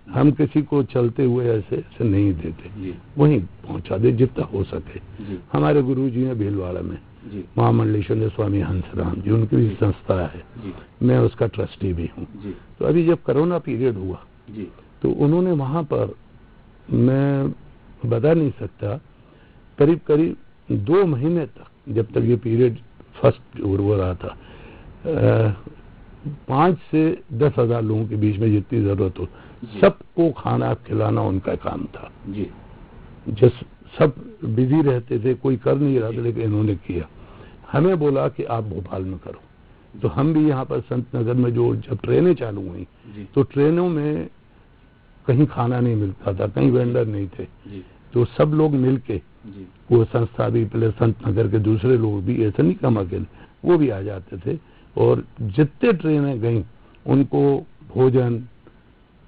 हम किसी को चलते हुए ऐसे ऐसे नहीं देते, वहीं पहुंचा दे जितना हो सके। हमारे गुरु जी ने भीलवाड़ा में महामंडलेश्वर स्वामी हंसराम जी, उनकी भी संस्था है, मैं उसका ट्रस्टी भी हूँ। तो अभी जब कोरोना पीरियड हुआ तो उन्होंने वहां पर, मैं बता नहीं सकता, करीब करीब 2 महीने तक, जब तक ये पीरियड फर्स्ट हो रहा था, 5 से 10 हजार लोगों के बीच में जितनी जरूरत हो सबको खाना खिलाना उनका काम था। जिस सब बिजी रहते थे, कोई कर नहीं रहा था, लेकिन इन्होंने किया। हमें बोला कि आप भोपाल में करो, तो हम भी यहाँ पर संत नगर में जो जब ट्रेनें चालू हुई तो ट्रेनों में कहीं खाना नहीं मिलता था, कहीं वेंडर नहीं थे, तो सब लोग मिलके, वो संस्था भी प्लस संत नगर के दूसरे लोग भी, ऐसा नहीं कम अकेले, वो भी आ जाते थे और जितने ट्रेनें गई उनको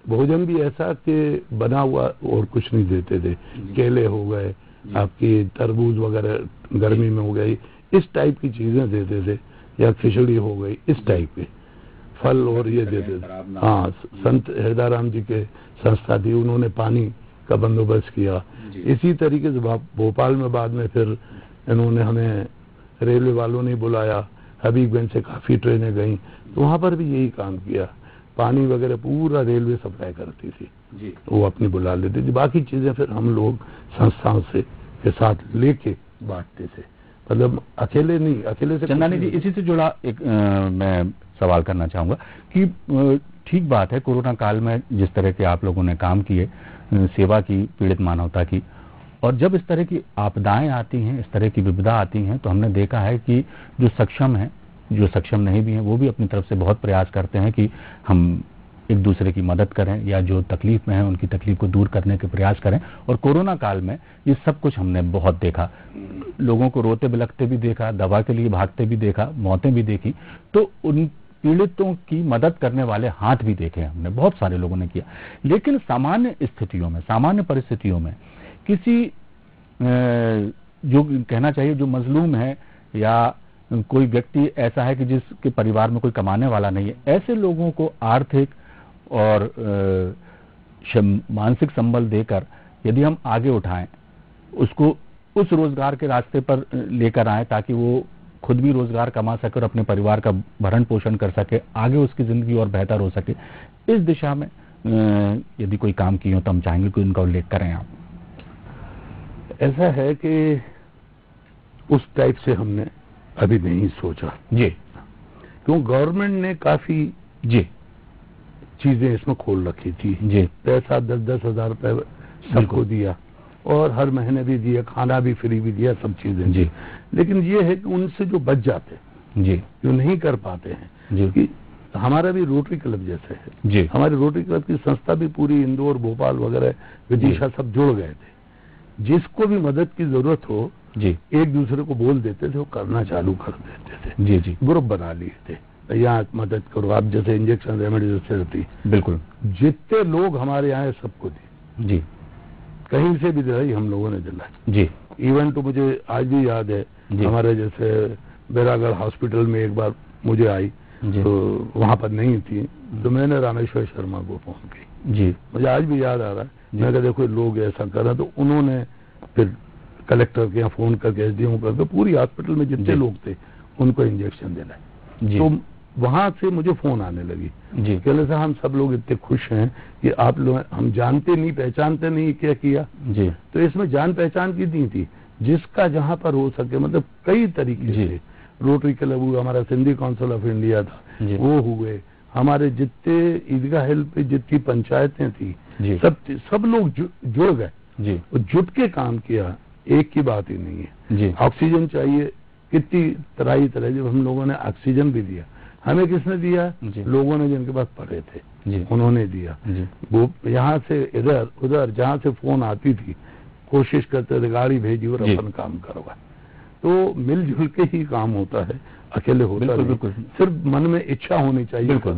भोजन भी ऐसा कि बना हुआ और कुछ नहीं देते थे। केले हो गए, आपकी तरबूज वगैरह गर्मी में हो गई, इस टाइप की चीजें देते थे, या खिचड़ी हो गई, इस टाइप के फल और ये देते थे। हाँ, संत हृदयराम जी के संस्था थी, उन्होंने पानी का बंदोबस्त किया। इसी तरीके से भोपाल में बाद में फिर इन्होंने हमें, रेलवे वालों ने बुलाया, हबीबगंज से काफी ट्रेनें गई, तो वहां पर भी यही काम किया। पानी वगैरह पूरा रेलवे सप्लाई करती थी, वो अपनी बुला लेती थी, बाकी चीजें फिर हम लोग संस्थाओं से के साथ लेके बांटते थे, मतलब अकेले नहीं, अकेले से। चंदानी जी, इसी से जुड़ा एक मैं सवाल करना चाहूंगा कि ठीक बात है, कोरोना काल में जिस तरह के आप लोगों ने काम किए, सेवा की पीड़ित मानवता की, और जब इस तरह की आपदाएं आती हैं, इस तरह की विपदा आती हैं, तो हमने देखा है कि जो सक्षम हैं, जो सक्षम नहीं भी हैं, वो भी अपनी तरफ से बहुत प्रयास करते हैं कि हम एक दूसरे की मदद करें, या जो तकलीफ में है उनकी तकलीफ को दूर करने के प्रयास करें। और कोरोना काल में ये सब कुछ हमने बहुत देखा, लोगों को रोते बिलखते भी देखा, दवा के लिए भागते भी देखा, मौतें भी देखी, तो उन पीड़ितों की मदद करने वाले हाथ भी देखे हमने, बहुत सारे लोगों ने किया। लेकिन सामान्य स्थितियों में, सामान्य परिस्थितियों में किसी जो कहना चाहिए जो मजलूम है, या कोई व्यक्ति ऐसा है कि जिसके परिवार में कोई कमाने वाला नहीं है, ऐसे लोगों को आर्थिक और मानसिक संबल देकर यदि हम आगे उठाएं, उसको उस रोजगार के रास्ते पर लेकर आएं, ताकि वो खुद भी रोजगार कमा सके और अपने परिवार का भरण पोषण कर सके, आगे उसकी जिंदगी और बेहतर हो सके, इस दिशा में यदि कोई काम किए हो तो हम चाहेंगे कि उनका उल्लेख करें आप। ऐसा है कि उस टाइप से हमने अभी नहीं सोचा जी, क्यों गवर्नमेंट ने काफी चीजें इसमें खोल रखी थी जी, पैसा 10-10 हजार रुपए सबको दिया, और हर महीने भी दिया, खाना भी फ्री भी दिया, सब चीजें जी। लेकिन ये है कि उनसे जो बच जाते जी, जो नहीं कर पाते हैं जी, कि हमारा भी रोटरी क्लब जैसे है जी, हमारे रोटरी क्लब की संस्था भी पूरी इंदौर, भोपाल वगैरह, विदिशा सब जुड़ गए थे। जिसको भी मदद की जरूरत हो जी, एक दूसरे को बोल देते थे, वो करना चालू कर देते थे। जी, जी, ग्रुप बना लिए थे, यहाँ मदद करो, आप जैसे इंजेक्शन रेमेडी जैसे रहती, बिल्कुल, जितने लोग हमारे यहाँ है सबको दी जी, कहीं से भी दिलाई हम लोगों ने दिलाई जी। इवन तो मुझे आज भी याद है, हमारे जैसे बेरागढ़ हॉस्पिटल में एक बार मुझे आई, तो वहां पर नहीं थी, तो मैंने रामेश्वर शर्मा को फोन की जी, मुझे आज भी याद आ रहा है। मैं कहा देखो लोग ऐसा कर रहे, तो उन्होंने फिर कलेक्टर के यहाँ फोन करके, एसडीएम करके, पूरी हॉस्पिटल में जितने लोग थे उनको इंजेक्शन दिलाए। तो वहां से मुझे फोन आने लगी जी, कहले साहब हम सब लोग इतने खुश हैं कि आप लोग, हम जानते नहीं पहचानते नहीं क्या किया जी। तो इसमें जान पहचान की नहीं थी, जिसका जहां पर हो सके, मतलब कई तरीके से रोटरी क्लब हुआ, हमारा सिंधी काउंसिल ऑफ इंडिया था, वो हुए, हमारे जितने ईदगाह हिल पे जितनी पंचायतें थी सब लोग जुड़ गए जी, जुट के काम किया, एक की बात ही नहीं है जी। ऑक्सीजन चाहिए, कितनी तरह जब हम लोगों ने ऑक्सीजन भी दिया, हमें किसने दिया, लोगों ने जिनके पास पड़े थे जी, उन्होंने दिया जी। वो यहाँ से इधर उधर जहाँ से फोन आती थी कोशिश करते थे, गाड़ी भेजी और अपन काम करवा। तो मिलजुल के ही काम होता है, अकेले होता नहीं, सिर्फ मन में इच्छा होनी चाहिए। बिल्कुल,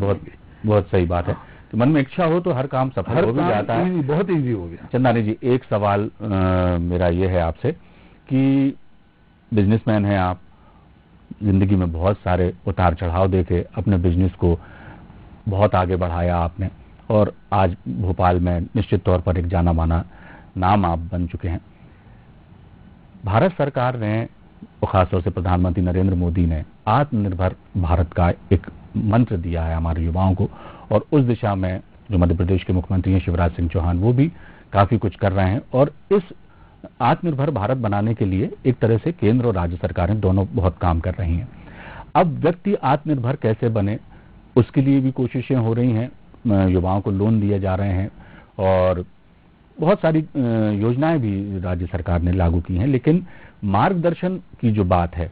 बहुत सही बात है। तो मन में इच्छा हो तो हर काम सफल हो भी जाता है, बहुत इजी हो गया। चंदानी जी, एक सवाल मेरा ये है आपसे कि बिजनेसमैन हैं आप, जिंदगी में बहुत सारे उतार चढ़ाव देखे, अपने बिजनेस को बहुत आगे बढ़ाया आपने, और आज भोपाल में निश्चित तौर पर एक जाना माना नाम आप बन चुके हैं। भारत सरकार ने और खासतौर से प्रधानमंत्री नरेंद्र मोदी ने आत्मनिर्भर भारत का एक मंत्र दिया है हमारे युवाओं को, और उस दिशा में जो मध्य प्रदेश के मुख्यमंत्री हैं शिवराज सिंह चौहान, वो भी काफी कुछ कर रहे हैं। और इस आत्मनिर्भर भारत बनाने के लिए एक तरह से केंद्र और राज्य सरकारें दोनों बहुत काम कर रही हैं। अब व्यक्ति आत्मनिर्भर कैसे बने, उसके लिए भी कोशिशें हो रही हैं। युवाओं को लोन दिए जा रहे हैं और बहुत सारी योजनाएं भी राज्य सरकार ने लागू की हैं, लेकिन मार्गदर्शन की जो बात है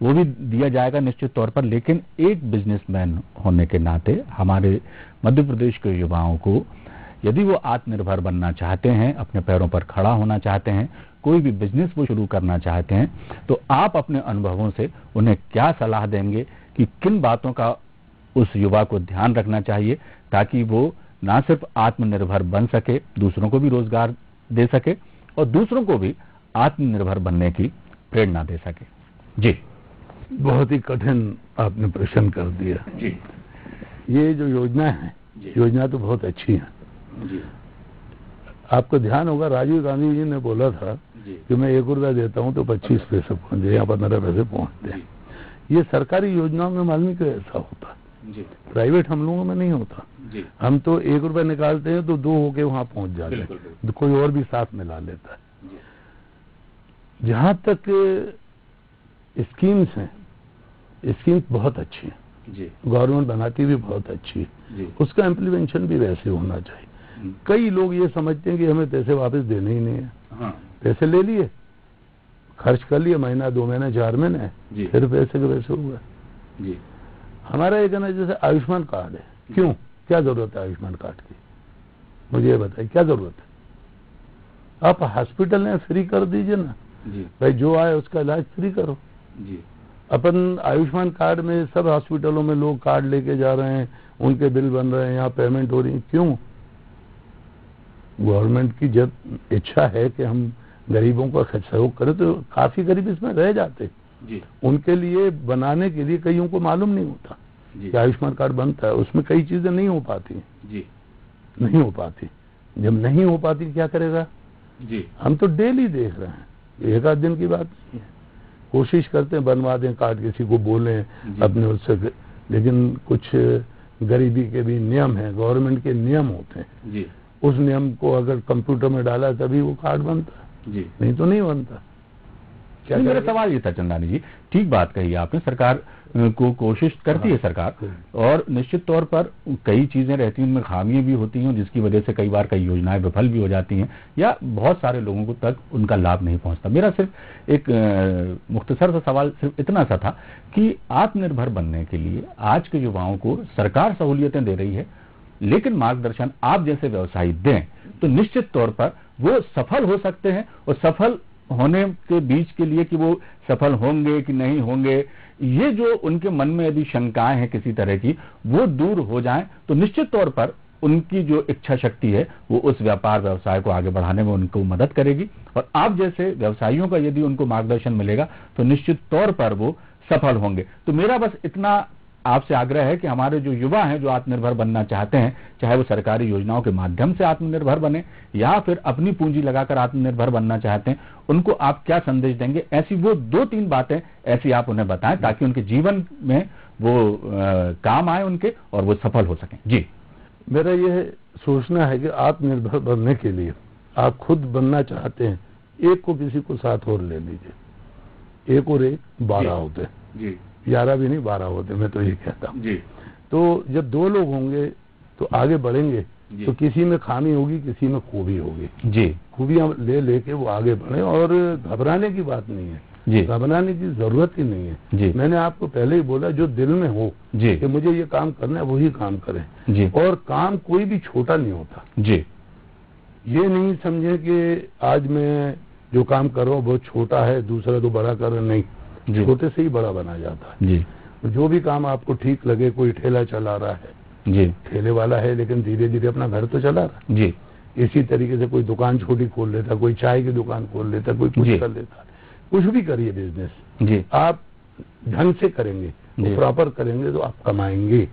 वो भी दिया जाएगा निश्चित तौर पर। लेकिन एक बिजनेसमैन होने के नाते हमारे मध्य प्रदेश के युवाओं को यदि वो आत्मनिर्भर बनना चाहते हैं, अपने पैरों पर खड़ा होना चाहते हैं, कोई भी बिजनेस वो शुरू करना चाहते हैं, तो आप अपने अनुभवों से उन्हें क्या सलाह देंगे कि किन बातों का उस युवा को ध्यान रखना चाहिए ताकि वो ना सिर्फ आत्मनिर्भर बन सके, दूसरों को भी रोजगार दे सके और दूसरों को भी आत्मनिर्भर बनने की प्रेरणा दे सके। जी, बहुत ही कठिन आपने प्रश्न कर दिया जी। ये जो योजना है, योजना तो बहुत अच्छी है जी। आपको ध्यान होगा राजीव गांधी जी ने बोला था कि मैं 1 रुपया देता हूं तो 25 पैसे पहुंचे या 15 पैसे पहुंचते हैं। ये सरकारी योजनाओं में मालूम क्यों ऐसा होता है, प्राइवेट हम लोगों में नहीं होता। हम तो 1 रुपया निकालते हैं तो 2 होके वहां पहुंच जाते हैं, तो कोई और भी साथ मिला लेता है। जहां तक स्कीम्स हैं, स्कीम्स बहुत अच्छी हैं, गवर्नमेंट बनाती भी बहुत अच्छी है, उसका इम्प्लीमेंटेशन भी वैसे होना चाहिए। कई लोग ये समझते हैं कि हमें पैसे वापस देने ही नहीं है। हाँ। पैसे ले लिए, खर्च कर लिए, महीना 2 महीने 4 महीने, फिर पैसे के पैसे हो गए। हमारा ये कहना जैसे आयुष्मान कार्ड है, क्यों, क्या जरूरत है आयुष्मान कार्ड की, मुझे ये बताइए क्या जरूरत है। आप हॉस्पिटल में फ्री कर दीजिए ना भाई, जो आए उसका इलाज फ्री करो। अपन आयुष्मान कार्ड में सब हॉस्पिटलों में लोग कार्ड लेके जा रहे हैं, उनके बिल बन रहे हैं, यहाँ पेमेंट हो रही है, क्यों। गवर्नमेंट की जब इच्छा है कि हम गरीबों का सहयोग करें तो काफी गरीब इसमें रह जाते, उनके लिए बनाने के लिए कईयों को मालूम नहीं होता कि आयुष्मान कार्ड बनता है, उसमें कई चीजें नहीं हो पाती, नहीं हो पाती। जब नहीं हो पाती क्या करेगा, हम तो डेली देख रहे हैं, एक आध दिन की बात नहीं है, कोशिश करते हैं बनवा दें कार्ड, किसी को बोलें अपने उससे, लेकिन कुछ गरीबी के भी नियम हैं, गवर्नमेंट के नियम होते हैं, उस नियम को अगर कंप्यूटर में डाला तभी वो कार्ड बनता है, नहीं तो नहीं बनता। क्या मेरा सवाल ये था चंदानी जी, ठीक बात कही आपने, सरकार को कोशिश करती है सरकार, और निश्चित तौर पर कई चीजें रहती हैं, उनमें खामियां भी होती हैं जिसकी वजह से कई बार कई योजनाएं विफल भी हो जाती हैं या बहुत सारे लोगों को तक उनका लाभ नहीं पहुंचता। मेरा सिर्फ एक मुख्तसर सा सवाल सिर्फ इतना सा था कि आत्मनिर्भर बनने के लिए आज के युवाओं को सरकार सहूलियतें दे रही है, लेकिन मार्गदर्शन आप जैसे व्यवसायी दें तो निश्चित तौर पर वो सफल हो सकते हैं, और सफल होने के बीच के लिए कि वो सफल होंगे कि नहीं होंगे, ये जो उनके मन में यदि शंकाएं हैं किसी तरह की, वो दूर हो जाएं तो निश्चित तौर पर उनकी जो इच्छा शक्ति है वो उस व्यापार व्यवसाय को आगे बढ़ाने में उनको मदद करेगी। और आप जैसे व्यवसायियों का यदि उनको मार्गदर्शन मिलेगा तो निश्चित तौर पर वो सफल होंगे। तो मेरा बस इतना आपसे आग्रह है कि हमारे जो युवा हैं जो आत्मनिर्भर बनना चाहते हैं, चाहे वो सरकारी योजनाओं के माध्यम से आत्मनिर्भर बने या फिर अपनी पूंजी लगाकर आत्मनिर्भर बनना चाहते हैं, उनको आप क्या संदेश देंगे। ऐसी वो 2-3 बातें ऐसी आप उन्हें बताएं ताकि उनके जीवन में वो काम आए उनके और वो सफल हो सकें। जी, मेरा यह सोचना है कि आत्मनिर्भर बनने के लिए आप खुद बनना चाहते हैं, एक को किसी को साथ और ले लीजिए, 1 और 1 12 होते हैं, 11 भी नहीं 12 होते, मैं तो ये कहता हूँ। तो जब 2 लोग होंगे तो आगे बढ़ेंगे, तो किसी में खामी होगी किसी में खूबी होगी, खूबियां ले लेके वो आगे बढ़े, और घबराने की बात नहीं है, घबराने की जरूरत ही नहीं है। मैंने आपको पहले ही बोला, जो दिल में हो कि मुझे ये काम करना है वही काम करें, और काम कोई भी छोटा नहीं होता। ये नहीं समझे कि आज मैं जो काम कर रहा हूँ बहुत छोटा है, दूसरा तो बड़ा कर रहा, नहीं, छोटे से ही बड़ा बना जाता है। जो भी काम आपको ठीक लगे, कोई ठेला चला रहा है, ठेले वाला है लेकिन धीरे धीरे अपना घर तो चला रहा है, इसी तरीके से कोई दुकान छोटी खोल लेता, कोई चाय की दुकान खोल लेता, कोई कुछ कर लेता, कुछ भी करिए बिजनेस, आप ढंग से करेंगे, प्रॉपर करेंगे तो आप कमाएंगे।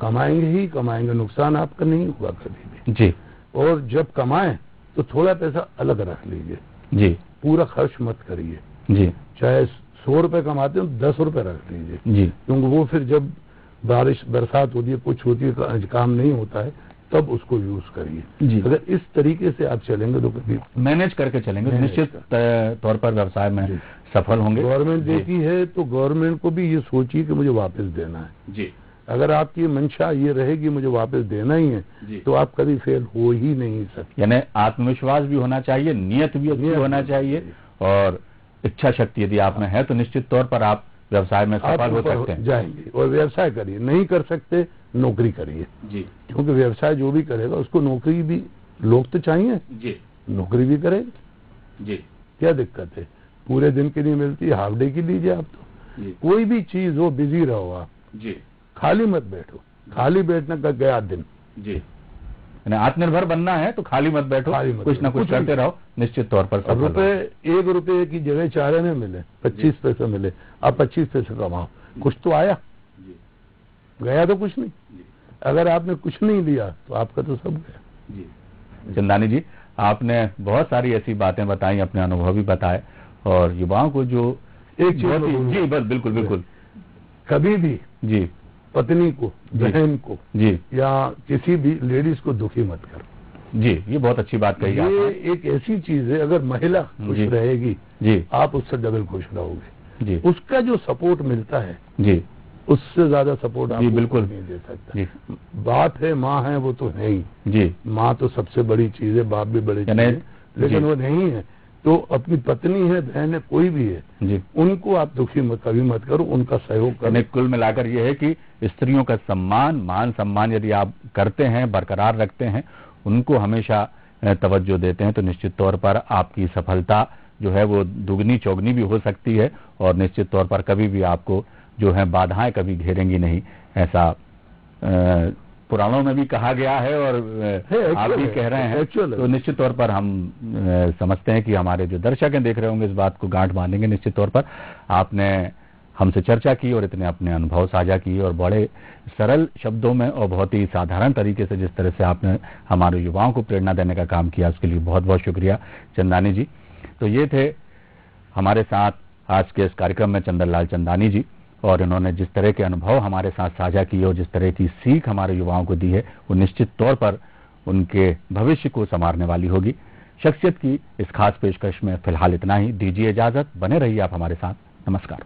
कमाएंगे ही कमाएंगे, नुकसान आपका नहीं होगा कभी भी जी। और जब कमाएं तो थोड़ा पैसा अलग रख लीजिए जी, पूरा खर्च मत करिए जी, चाहे 100 रुपए कमाते हो 10 रुपए रख लीजिए जी, क्योंकि वो फिर जब बारिश बरसात होती है कुछ होती है काम नहीं होता है तब उसको यूज करिए। अगर इस तरीके से आप चलेंगे तो कभी मैनेज करके चलेंगे निश्चित तौर पर व्यवसाय में सफल होंगे। गवर्नमेंट देती है तो गवर्नमेंट को भी ये सोचिए कि मुझे वापस देना है जी। अगर आपकी मंशा ये रहेगी मुझे वापस देना ही है तो आप कभी फेल हो ही नहीं सकते। यानी आत्मविश्वास भी होना चाहिए, नियत भी अच्छी होना चाहिए और इच्छा शक्ति यदि आप में है तो निश्चित तौर पर आप व्यवसाय में सफल हो सकते हैं। जाएंगे और व्यवसाय करिए, नहीं कर सकते नौकरी करिए जी, क्योंकि व्यवसाय जो भी करेगा उसको नौकरी भी लोग तो चाहिए जी, नौकरी भी करेगा जी। क्या दिक्कत है, पूरे दिन की नहीं मिलती हाफ डे की लीजिए आप तो कोई भी चीज हो बिजी रहो आप जी, खाली मत बैठो, खाली बैठने का गया दिन जी। आत्मनिर्भर बनना है तो खाली मत बैठो, कुछ ना कुछ करते रहो, निश्चित तौर पर सफल रुपए 1 रुपए की जगह 4 आने मिले 25 पैसे मिले आप 25 पैसे कमाओ, कुछ तो आया, गया तो कुछ नहीं। अगर आपने कुछ नहीं लिया तो आपका तो सब गया। जी चंदानी जी, आपने बहुत सारी ऐसी बातें बताई, अपने अनुभव भी बताए और युवाओं को जो एक चीज जी बस बिल्कुल बिल्कुल कभी भी जी पत्नी को बहन को जी या किसी भी लेडीज को दुखी मत करो। जी, ये बहुत अच्छी बात कही आपने। ये एक ऐसी चीज है अगर महिला खुश रहेगी जी आप उससे डबल खुश रहोगे जी। उसका जो सपोर्ट मिलता है जी उससे ज्यादा सपोर्ट आप बिल्कुल नहीं दे सकता जी। बात है माँ है वो तो है ही जी, माँ तो सबसे बड़ी चीज है, बाप भी बड़ी चीज है लेकिन वो नहीं है तो अपनी पत्नी है बहन है कोई भी है जी, उनको आप दुखी मत कभी मत करो, उनका सहयोग करो। कुल मिलाकर ये है कि स्त्रियों का सम्मान मान सम्मान यदि आप करते हैं बरकरार रखते हैं उनको हमेशा तवज्जो देते हैं तो निश्चित तौर पर आपकी सफलता जो है वो दुगनी चौगनी भी हो सकती है और निश्चित तौर पर कभी भी आपको जो है बाधाएं कभी घेरेंगी नहीं, ऐसा पुराणों में भी कहा गया है और आप भी कह रहे हैं तो निश्चित तौर पर हम समझते हैं कि हमारे जो दर्शक हैं देख रहे होंगे इस बात को गांठ बांधेंगे। निश्चित तौर पर आपने हमसे चर्चा की और इतने अपने अनुभव साझा किए और बड़े सरल शब्दों में और बहुत ही साधारण तरीके से जिस तरह से आपने हमारे युवाओं को प्रेरणा देने का काम किया उसके लिए बहुत बहुत शुक्रिया चंदानी जी। तो ये थे हमारे साथ आज के इस कार्यक्रम में चंदनलाल चंदानी जी और इन्होंने जिस तरह के अनुभव हमारे साथ साझा किए और जिस तरह की सीख हमारे युवाओं को दी है वो निश्चित तौर पर उनके भविष्य को संवारने वाली होगी। शख्सियत की इस खास पेशकश में फिलहाल इतना ही, दीजिए इजाजत, बने रहिए आप हमारे साथ। नमस्कार।